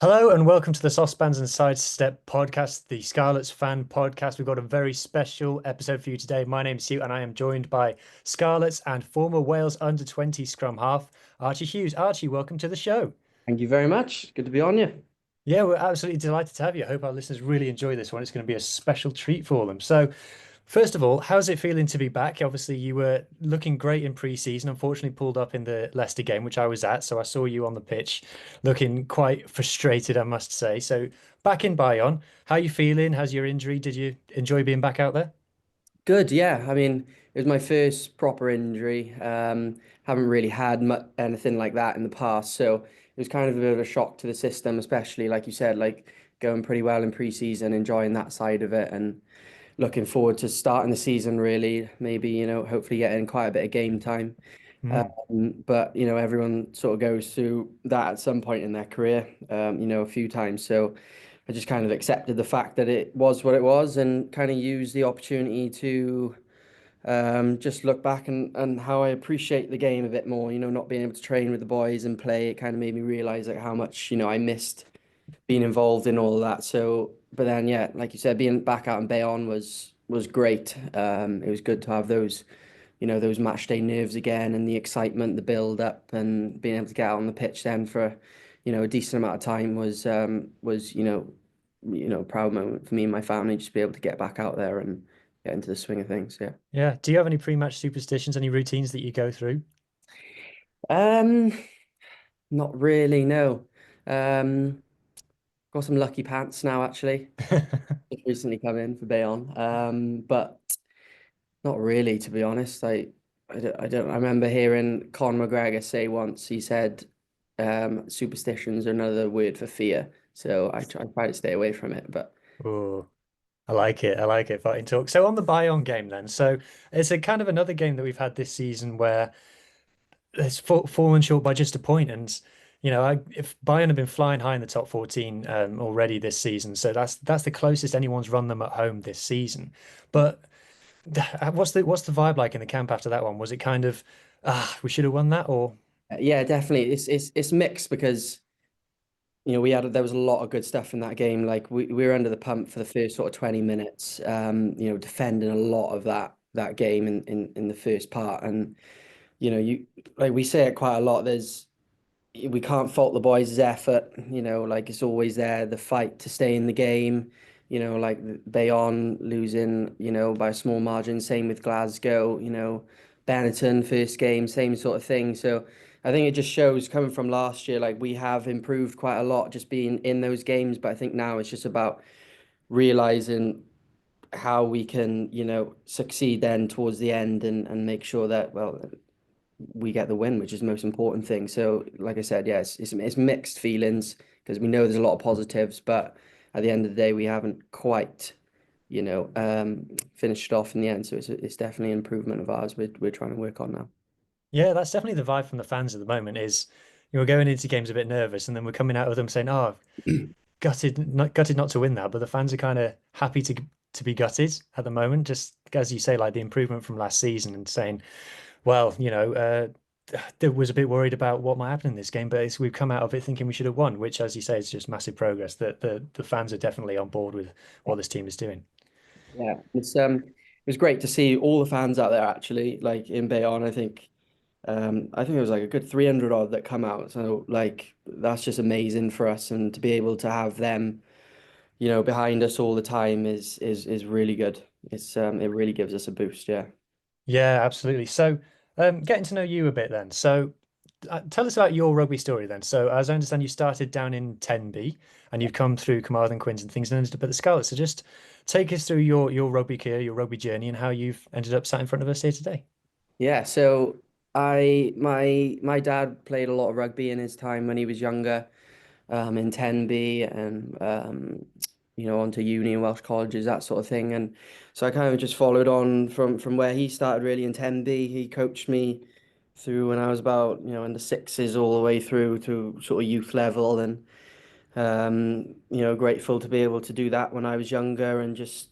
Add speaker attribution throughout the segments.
Speaker 1: Hello and welcome to the Sosbans and Sidestep podcast, the Scarlets fan podcast. We've got a very special episode for you today. My name's Hugh and I am joined by Scarlets and former Wales under-20 scrum half, Archie Hughes. Archie, welcome to the show.
Speaker 2: Thank you very much. Good to be on you.
Speaker 1: Yeah, we're absolutely delighted to have you. I hope our listeners really enjoy this one. It's going to be a special treat for them. So, first of all, how's it feeling to be back? Obviously, you were looking great in pre-season, unfortunately pulled up in the Leicester game, which I was at. So I saw you on the pitch looking quite frustrated, I must say. So back in Bayonne, how are you feeling? How's your injury? Did you enjoy being back out there?
Speaker 2: Good, yeah. I mean, it was my first proper injury. Haven't really had mu anything like that in the past, so it was kind of a bit of a shock to the system, especially like you said, like going pretty well in pre-season, enjoying that side of it, and looking forward to starting the season really. Maybe, hopefully getting quite a bit of game time.
Speaker 1: Hmm.
Speaker 2: But everyone sort of goes through that at some point in their career, a few times. So I just kind of accepted the fact that it was what it was and kind of used the opportunity to just look back and how I appreciate the game a bit more, not being able to train with the boys and play. It kind of made me realize like how much, I missed being involved in all of that. So, but then yeah, like you said, being back out in Bayonne was great. It was good to have those, those match day nerves again and the excitement, the build up, and being able to get out on the pitch then for, a decent amount of time was a proud moment for me and my family just to be able to get back out there and get into the swing of things. Yeah.
Speaker 1: Yeah. Do you have any pre-match superstitions, any routines that you go through?
Speaker 2: Um, Not really, no. Um, got some lucky pants now actually. Just recently come in for Bayonne. But not really, to be honest. I remember hearing Con McGregor say once, he said, superstitions are another word for fear. So I try to stay away from it. But
Speaker 1: Oh, I like it. I like it. Fighting talk. So on the Bayonne game then. So it's a kind of another game that we've had this season where it's fallen short by just a point. And if Bayern have been flying high in the top 14 already this season, so that's the closest anyone's run them at home this season. But what's the vibe like in the camp after that one? Was it kind of we should have won that, or
Speaker 2: yeah, definitely. It's mixed because there was a lot of good stuff in that game. Like we were under the pump for the first sort of 20 minutes, defending a lot of that game in the first part. And, you like we say it quite a lot, we can't fault the boys' effort, like it's always there, the fight to stay in the game, like Bayonne losing, by a small margin, same with Glasgow, Benetton first game, same sort of thing. So I think it just shows coming from last year, like we have improved quite a lot just being in those games, but I think now it's just about realizing how we can, succeed then towards the end and make sure that, well, we get the win, which is the most important thing. So, like I said, yes, it's mixed feelings because we know there's a lot of positives, but at the end of the day, we haven't quite, finished off in the end. So it's definitely an improvement of ours. We're trying to work on now.
Speaker 1: yeah, that's definitely the vibe from the fans at the moment. Is we're going into games a bit nervous, and then we're coming out of them saying, "Oh, gutted not to win that," but the fans are kind of happy to be gutted at the moment. Just as you say, like the improvement from last season, and saying, well, there was a bit worried about what might happen in this game, but we've come out of it thinking we should have won, which, as you say, is just massive progress. That the fans are definitely on board with what this team is doing.
Speaker 2: Yeah, it was great to see all the fans out there actually, like in Bayonne. I think it was like a good 300 odd that come out. So like that's just amazing for us, and to be able to have them, behind us all the time is really good. It really gives us a boost. Yeah.
Speaker 1: Yeah, absolutely. So, getting to know you a bit then. So, tell us about your rugby story then. So, as I understand, you started down in 10B and you've come through Carmarthen Quins and things and ended up at the Scarlets. So, just take us through your rugby career, your rugby journey, and how you've ended up sat in front of us here today.
Speaker 2: Yeah, so my dad played a lot of rugby in his time when he was younger, in 10B and on to uni and Welsh colleges, that sort of thing. And so I kind of just followed on from where he started really in 10B. He coached me through when I was about, in the sixes all the way through to sort of youth level and grateful to be able to do that when I was younger and just,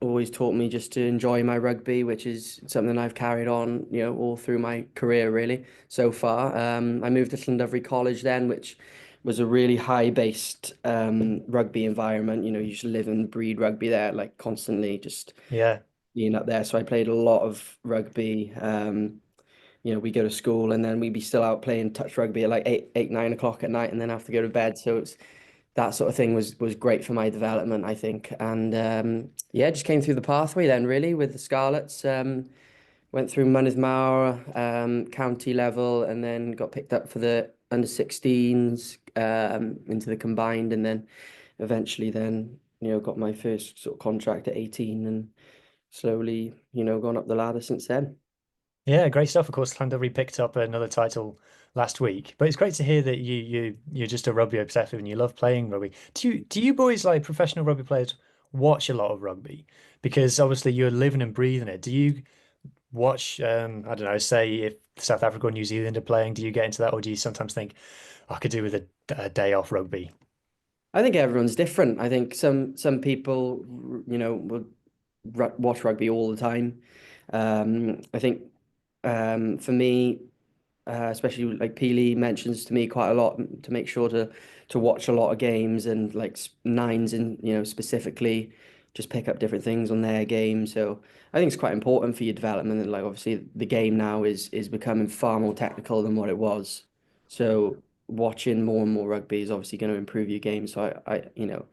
Speaker 2: always taught me just to enjoy my rugby, which is something I've carried on, all through my career really so far. I moved to Llandovery College then, which was a really high-based rugby environment. You know, you just live and breed rugby there, like constantly just
Speaker 1: Yeah.
Speaker 2: being up there. So I played a lot of rugby. You know, we go to school and then we'd be still out playing touch rugby at like 9 o'clock at night and then have to go to bed. So it's that sort of thing was great for my development, I think. And yeah, just came through the pathway then really with the Scarlets. Went through Monmouth county level and then got picked up for the under 16s into the combined and then eventually then, you know, got my first sort of contract at 18 and slowly, you know, gone up the ladder since then.
Speaker 1: Yeah, great stuff. Of course, Llandovery picked up another title last week, but it's great to hear that you're just a rugby obsessive and you love playing rugby. Do you boys like professional rugby players watch a lot of rugby? Because obviously you're living and breathing it. Do you watch I don't know, say if South Africa or New Zealand are playing, do you get into that, or do you sometimes think I could do with a day off rugby?
Speaker 2: I think everyone's different. I think some people, you know, will watch rugby all the time. I think for me, especially like Peely mentions to me quite a lot to make sure to watch a lot of games and like nines and you know specifically just pick up different things on their game. So I think it's quite important for your development. And like obviously the game now is becoming far more technical than what it was. So watching more and more rugby is obviously going to improve your game. So I you know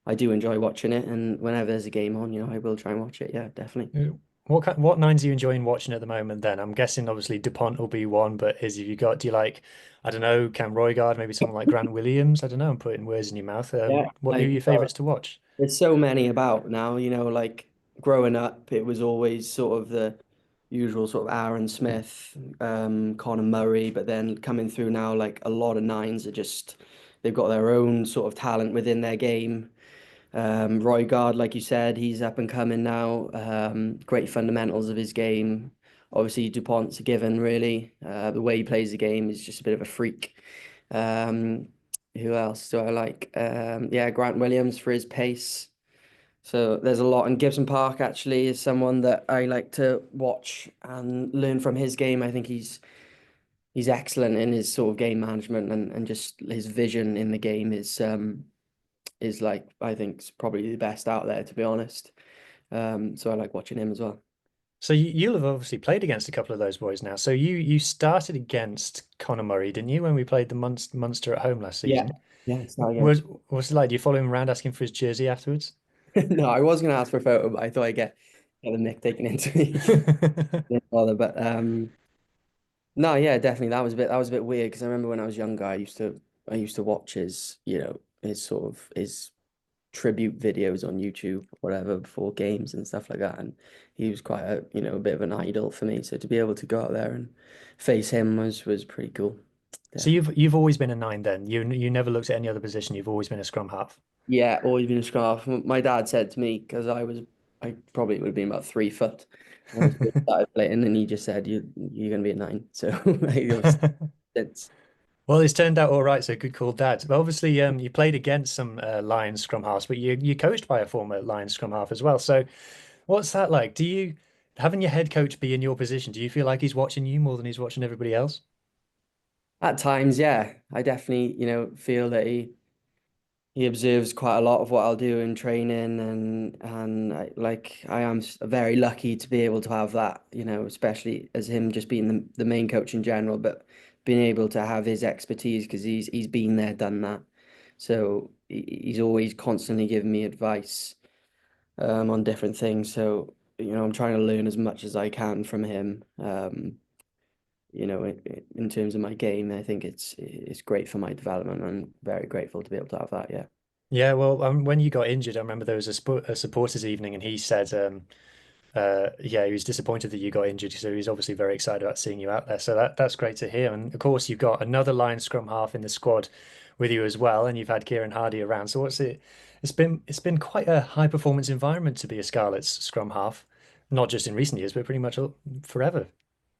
Speaker 2: I do enjoy watching it, and whenever there's a game on, you know I will try and watch it. Yeah, definitely.
Speaker 1: What nines are you enjoying watching at the moment then? I'm guessing obviously DuPont will be one, but do you like, I don't know, Cam Roygaard, maybe someone like Grant Williams? I don't know, I'm putting words in your mouth.
Speaker 2: Yeah,
Speaker 1: What who are
Speaker 2: like
Speaker 1: your favorites to watch?
Speaker 2: there's so many about now, you know, like growing up, it was always sort of the usual sort of Aaron Smith, Connor Murray, but then coming through now, like a lot of nines are just, they've got their own sort of talent within their game. Roy Gard, like you said, he's up and coming now. Great fundamentals of his game. Obviously, DuPont's a given, really. The way he plays the game is just a bit of a freak. Um, who else do I like? Yeah, Grant Williams for his pace. So there's a lot. And Gibson-park actually is someone that I like to watch and learn from his game. I think he's excellent in his sort of game management and just his vision in the game is like I think probably the best out there to be honest. So I like watching him as well.
Speaker 1: So you'll have obviously played against a couple of those boys now. So you started against Conor Murray, didn't you, when we played the Munster at home last
Speaker 2: Yeah.
Speaker 1: season?
Speaker 2: Yeah, it's not against.
Speaker 1: What's it like? Do you follow him around asking for his jersey afterwards?
Speaker 2: No, I was gonna ask for a photo, but I thought I'd get the mic taken into me. Didn't bother, but no, yeah, definitely that was a bit weird because I remember when I was younger, I used to watch his, you know, his sort of his tribute videos on YouTube, or whatever, before games and stuff like that. And he was quite a, you know, a bit of an idol for me. So to be able to go out there and face him was pretty cool.
Speaker 1: So
Speaker 2: Definitely.
Speaker 1: you've always been a nine then. You never looked at any other position. You've always been a scrum half.
Speaker 2: Yeah, always been a scrum half. My dad said to me, because I probably would have been about 3 foot when I first started playing, and he just said, you're going to be a nine. So I was, it's,
Speaker 1: Well, it's turned out all right, so good call, Dad. But obviously, you played against some Lions scrum halves, but you coached by a former Lions scrum half as well. So, what's that like? Do you having your head coach be in your position? Do you feel like he's watching you more than he's watching everybody else?
Speaker 2: at times, yeah, I definitely, you know, feel that he observes quite a lot of what I'll do in training and I am very lucky to be able to have that, you know, especially as him just being the main coach in general, but being able to have his expertise because he's been there, done that. So he's always constantly giving me advice on different things. So, you know, I'm trying to learn as much as I can from him. You know, in terms of my game, I think it's great for my development. I'm very grateful to be able to have that. Yeah.
Speaker 1: Yeah, well, when you got injured, I remember there was a supporters evening, and he said, yeah, he was disappointed that you got injured, so he's obviously very excited about seeing you out there. So that's great to hear. And of course, you've got another Lion scrum half in the squad with you as well, and you've had Kieran Hardy around. So what's it? It's been quite a high performance environment to be a Scarlets scrum half, not just in recent years, but pretty much forever.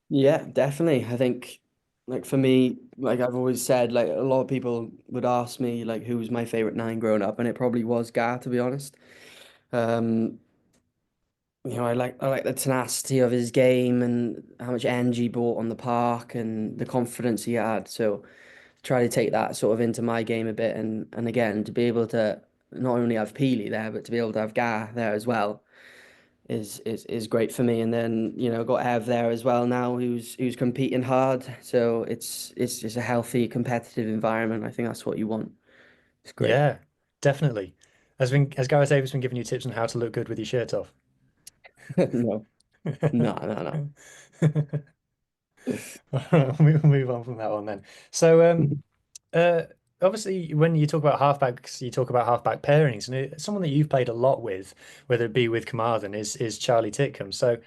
Speaker 2: Yeah, definitely. I think like for me, like I've always said, like a lot of people would ask me like who was my favorite nine growing up, and it probably was Gar, to be honest. Um, you know, I like the tenacity of his game and how much energy he brought on the park and the confidence he had. So try to take that sort of into my game a bit, and again to be able to not only have Peely there, but to be able to have Gar there as well is great for me. And then got Ev there as well now, who's competing hard. So it's just a healthy, competitive environment. I think that's what you want. It's great.
Speaker 1: Yeah, definitely. Has Gareth Davis been giving you tips on how to look good with your shirt off?
Speaker 2: No, no, no,
Speaker 1: We'll move on from that one then. So,
Speaker 2: no.
Speaker 1: uh, obviously, when you talk about halfbacks, you talk about halfback pairings, and someone that you've played a lot with, whether it be with Carmarthen, is Charlie Titcombe. So,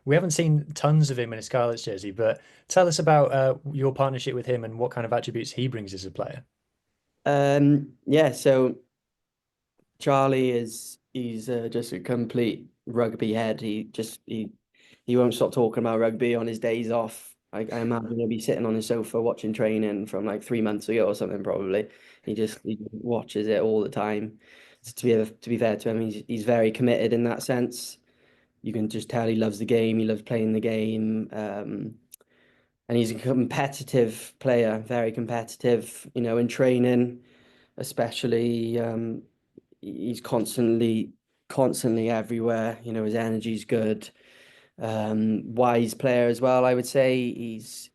Speaker 1: we haven't seen tons of him in a Scarlets jersey, but tell us about your partnership with him and what kind of attributes he brings as a player.
Speaker 2: Yeah, so Charlie he's just a complete rugby head. He won't stop talking about rugby on his days off. I imagine he'll be sitting on his sofa watching training from like 3 months ago or something probably. He watches it all the time. So to be fair to him, he's very committed in that sense. You can just tell he loves the game. He loves playing the game. And he's a competitive player, very competitive. In training, especially. He's constantly everywhere. His energy's good. Wise player as well, I would say. He's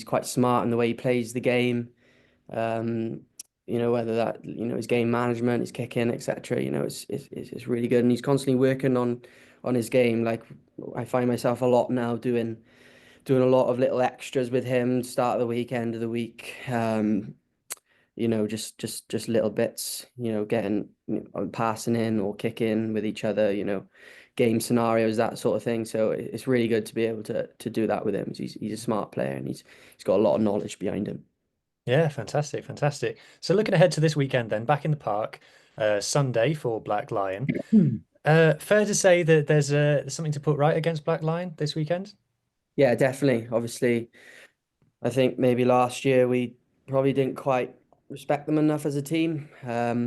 Speaker 2: quite smart in the way he plays the game. Um, whether that, his game management, his kicking, etc. It's really good, and he's constantly working on his game. Like I find myself a lot now doing a lot of little extras with him, start of the week, end of the week. Just little bits, getting passing in or kicking with each other, game scenarios, that sort of thing. So it's really good to be able to do that with him. He's a smart player, and he's got a lot of knowledge behind him.
Speaker 1: Yeah, fantastic, fantastic. So looking ahead to this weekend then, back in the park, Sunday for Black Lion.
Speaker 2: Hmm.
Speaker 1: Fair to say that there's something to put right against Black Lion this weekend?
Speaker 2: Yeah, definitely. Obviously, I think maybe last year we probably didn't quite respect them enough as a team.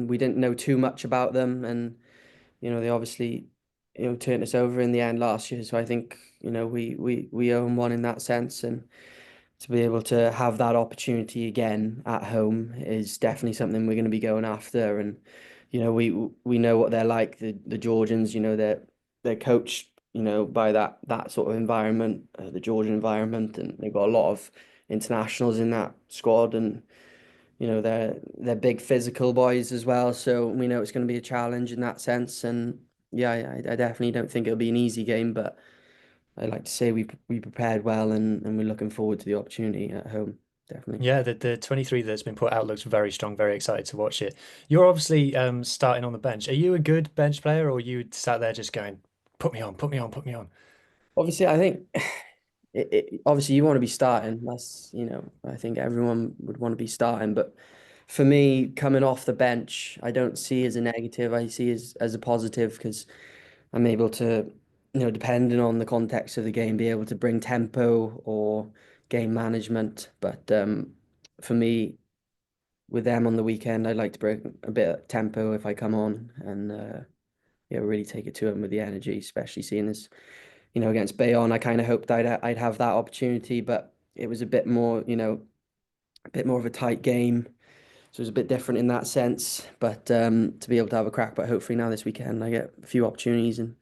Speaker 2: We didn't know too much about them, and they obviously turned us over in the end last year. So I think we owe them one in that sense, and to be able to have that opportunity again at home is definitely something we're going to be going after. And we know what they're like, the Georgians. They're coached by that sort of environment, the Georgian environment, and they've got a lot of internationals in that squad, and they're big physical boys as well. So we know it's going to be a challenge in that sense. And yeah, I definitely don't think it'll be an easy game, but I like to say we prepared well, and we're looking forward to the opportunity at home. Definitely.
Speaker 1: Yeah, the 23 that's been put out looks very strong, very excited to watch it. You're obviously starting on the bench. Are you a good bench player or are you sat there just going, put me on, put me on, put me on?
Speaker 2: Obviously, I think obviously you want to be starting. That's, I think everyone would want to be starting. But for me, coming off the bench, I don't see as a negative. I see as a positive because I'm able to, depending on the context of the game, be able to bring tempo or game management. But for me, with them on the weekend, I like to bring a bit of tempo if I come on, and yeah, really take it to them with the energy, especially seeing as against Bayonne. I kind of hoped I'd have that opportunity, but it was a bit more, a bit more of a tight game, so it was a bit different in that sense. But to be able to have a crack, but hopefully now this weekend I get a few opportunities and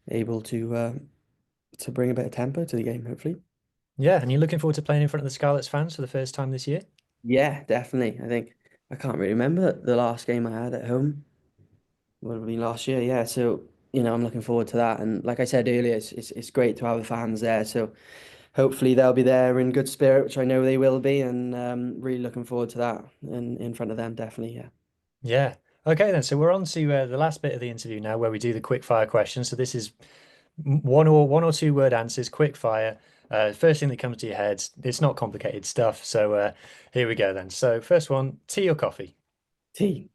Speaker 2: able to bring a bit of tempo to the game, hopefully.
Speaker 1: Yeah, and you're looking forward to playing in front of the Scarlets fans for the first time this year?
Speaker 2: Yeah, definitely. I think I can't really remember the last game I had at home. Would have been last year, yeah. So, I'm looking forward to that. And like I said earlier, it's great to have the fans there. So hopefully they'll be there in good spirit, which I know they will be, and really looking forward to that in front of them, definitely, yeah.
Speaker 1: Yeah. Okay, then. So we're on to the last bit of the interview now, where we do the quick fire questions. So this is one or two word answers, quick fire. First thing that comes to your head. It's not complicated stuff. So here we go then. So first one, tea or coffee?
Speaker 2: Tea,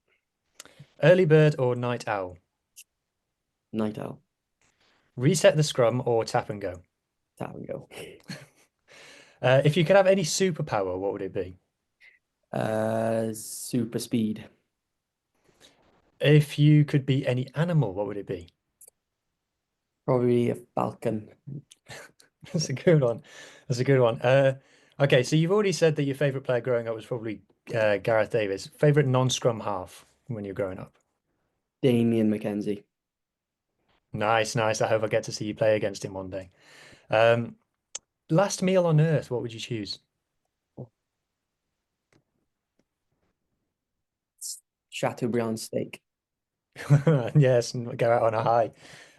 Speaker 1: Early bird or night owl?
Speaker 2: night owl,
Speaker 1: Reset the scrum or tap and go?
Speaker 2: tap and go.
Speaker 1: If you could have any superpower, what would it be?
Speaker 2: Super speed,
Speaker 1: If you could be any animal, what would it be?
Speaker 2: probably a falcon.
Speaker 1: That's a good one. That's a good one. Okay, so you've already said that your favorite player growing up was probably Gareth Davis. Favorite non-scrum half when you're growing up?
Speaker 2: Damien McKenzie.
Speaker 1: Nice, nice. I hope I get to see you play against him one day. Um, last meal on Earth, what would you choose?
Speaker 2: Chateaubriand steak.
Speaker 1: Yes, and go out on a high.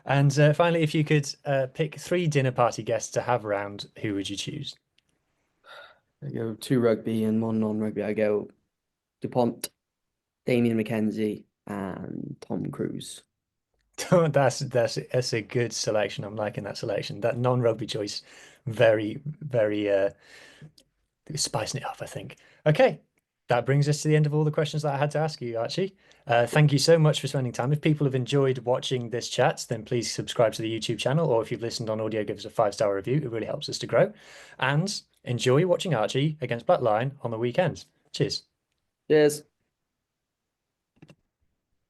Speaker 1: And finally, if you could pick three dinner party guests to have around, who would you choose?
Speaker 2: I go two rugby and one non-rugby. I go DuPont, Damien McKenzie, and Tom Cruise.
Speaker 1: That's a good selection. I'm liking that selection. That non-rugby choice, very, very spicing it up, I think. Okay, that brings us to the end of all the questions that I had to ask you, Archie. Thank you so much for spending time. If people have enjoyed watching this chat, then please subscribe to the YouTube channel, or if you've listened on audio, give us a 5-star review. It really helps us to grow. And enjoy watching Archie against Black Lion on the weekends. Cheers.
Speaker 2: Cheers.